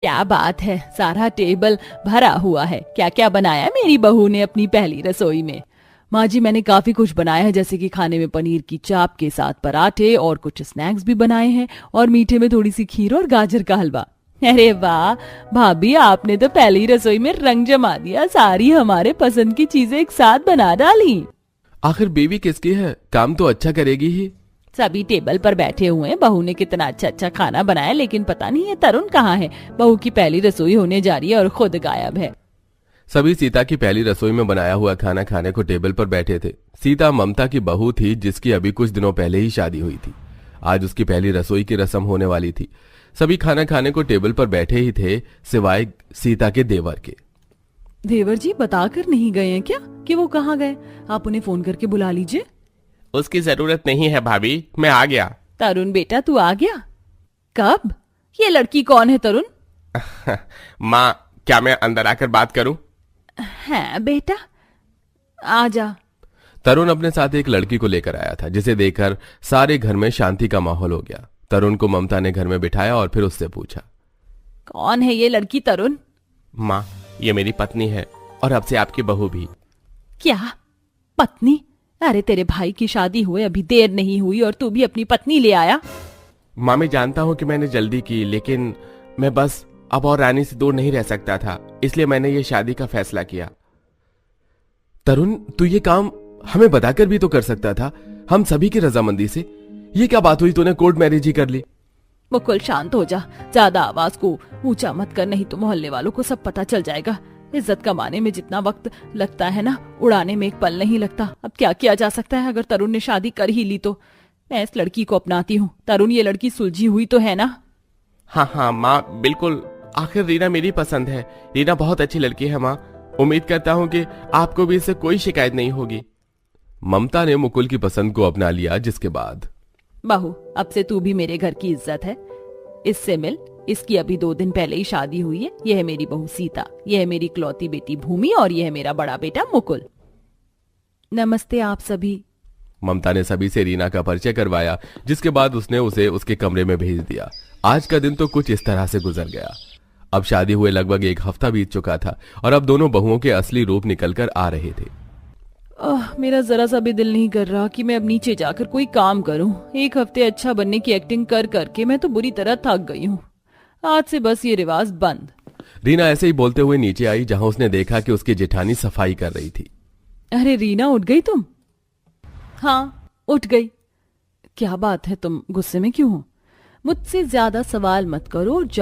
क्या बात है, सारा टेबल भरा हुआ है। क्या क्या बनाया मेरी बहू ने अपनी पहली रसोई में? माँ जी, मैंने काफी कुछ बनाया है, जैसे कि खाने में पनीर की चाप के साथ पराठे और कुछ स्नैक्स भी बनाए हैं, और मीठे में थोड़ी सी खीर और गाजर का हलवा। अरे वाह भाभी, आपने तो पहली रसोई में रंग जमा दिया, सारी हमारे पसंद की चीजें एक साथ बना डाली। आखिर बीवी किसकी है, काम तो अच्छा करेगी ही। सभी टेबल पर बैठे हुए हैं, बहू ने कितना अच्छा अच्छा खाना बनाया, लेकिन पता नहीं है तरुण कहाँ है। बहू की पहली रसोई होने जा रही है और खुद गायब है। सभी सीता की पहली रसोई में बनाया हुआ खाना खाने को टेबल पर बैठे थे। सीता ममता की बहू थी, जिसकी अभी कुछ दिनों पहले ही शादी हुई थी। आज उसकी पहली रसोई की रस्म होने वाली थी। सभी खाना खाने को टेबल पर बैठे ही थे, सिवाय सीता के देवर के। देवर जी बताकर नहीं गए हैं क्या कि वो कहाँ गए? आप उन्हें फोन करके बुला लीजिए। उसकी जरूरत नहीं है भाभी, मैं आ गया। तरुण बेटा, तू आ गया? कब? ये लड़की कौन है तरुण? माँ, क्या मैं अंदर आकर बात करूं? है बेटा, आ जा। तरुण अपने साथ एक लड़की को लेकर आया था, जिसे देखकर सारे घर में शांति का माहौल हो गया। तरुण को ममता ने घर में बिठाया और फिर उससे पूछा, कौन है ये लड़की तरुण? माँ, ये मेरी पत्नी है और अब से आपकी बहू भी। क्या पत्नी? अरे तेरे भाई की शादी हुए अभी देर नहीं हुई और तू भी अपनी पत्नी ले आया? माँ, मैं जानता हूँ कि मैंने जल्दी की, लेकिन मैं बस अब और रानी से दूर नहीं रह सकता था, इसलिए मैंने ये शादी का फैसला किया। तरुण, तू ये काम हमें बताकर भी तो कर सकता था, हम सभी की रजामंदी से। ये क्या बात हुई, तूने कोर्ट मैरिज ही कर ली? मुकुल शांत हो जा, ज्यादा आवाज को ऊंचा मत कर, नहीं तो मोहल्ले वालों को सब पता चल जाएगा। इज्जत कमाने में जितना वक्त लगता है ना, उड़ाने में एक पल नहीं लगता। अब क्या किया जा सकता है, अगर तरुण ने शादी कर ही ली तो मैं इस लड़की को अपनाती हूँ। तरुण, ये लड़की सुलझी हुई तो है ना? हाँ हाँ माँ, बिल्कुल। आखिर रीना मेरी पसंद है। रीना बहुत अच्छी लड़की है माँ। उम्मीद करता हूँ कि आपको भी इससे कोई शिकायत नहीं होगी। ममता ने मुकुल की पसंद को अपना लिया, जिसके बाद बहू, अब से तू भी मेरे घर की इज्जत है। इससे मिल, इसकी अभी 2 दिन पहले ही शादी हुई है। यह है मेरी बहू सीता, यह है मेरी इकलौती बेटी भूमि, और यह है मेरा बड़ा बेटा मुकुल। नमस्ते आप सभी। ममता ने सभी से रीना का परिचय करवाया, जिसके बाद उसने उसे उसके कमरे में भेज दिया। आज का दिन तो कुछ इस तरह से गुजर गया। अब शादी हुए लगभग 1 हफ्ता बीत चुका था और अब दोनों बहुओं के असली रूप निकलकर आ रहे थे। मेरा जरा सा भी दिल नहीं कर रहा कि मैं अब नीचे जाकर कोई काम करूं। 1 हफ्ते अच्छा बनने की एक्टिंग कर करके मैं तो बुरी तरह थक गई हूँ। आज से बस ये रिवाज बंद। रीना ऐसे ही बोलते हुए नीचे आई, जहां उसने देखा कि उसकी जेठानी सफाई कर रही थी। अरे रीना, उठ गई तुम? हाँ, उठ गई। क्या बात है, तुम गुस्से में क्यों हो? मुझसे ज्यादा सवाल मत करो, जाओ